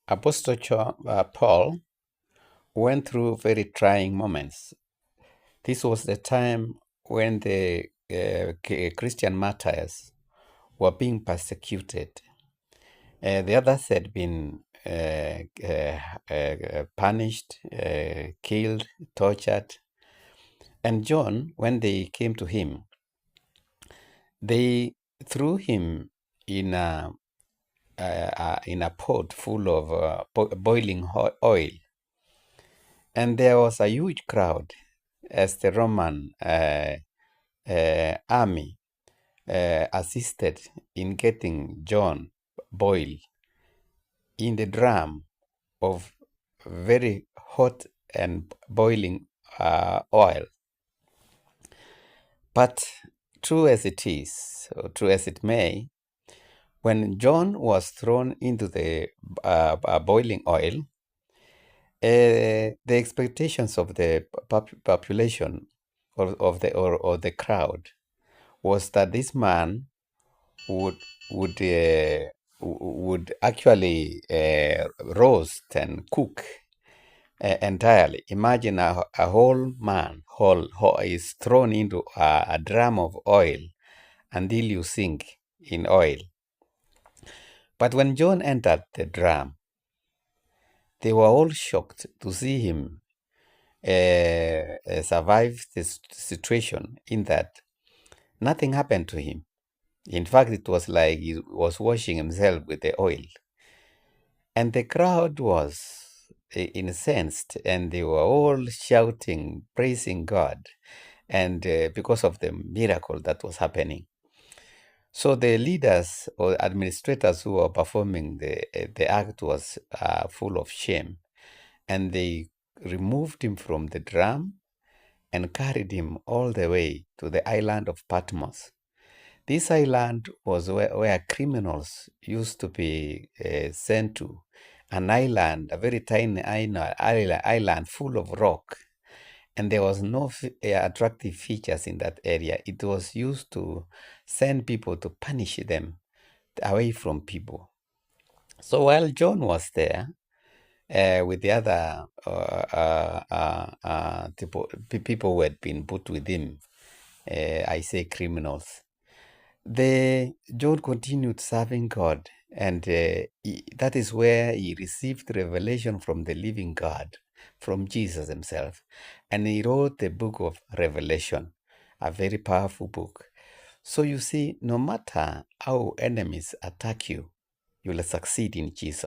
Paul went through very trying moments. This was the time when the Christian martyrs were being persecuted. The others had been punished, killed, tortured. And John, when they came to him, they threw him in a pot full of boiling oil. And there was a huge crowd as the Roman army assisted in getting John boiled in the drum of very hot and boiling oil. But true as it is, or true as it may, when John was thrown into the boiling oil, the expectations of the population or the crowd was that this man would actually roast and cook entirely. Imagine a whole man is thrown into a drum of oil until you sink in oil. But when John entered the drum, they were all shocked to see him survive this situation, in that nothing happened to him. In fact, it was like he was washing himself with the oil. And the crowd was incensed, and they were all shouting, praising God, and because of the miracle that was happening. So the leaders or administrators who were performing the act was full of shame, and they removed him from the drum and carried him all the way to the island of Patmos. This island was where criminals used to be sent to, an island, a very tiny island full of rock. And there was no attractive features in that area. It was used to send people to punish them away from people. So while John was there, with the other people who had been put with him, I say criminals, John continued serving God, and that is where he received revelation from the living God, from Jesus himself. And he wrote the book of Revelation, a very powerful book. So you see, no matter how enemies attack you, you will succeed in Jesus.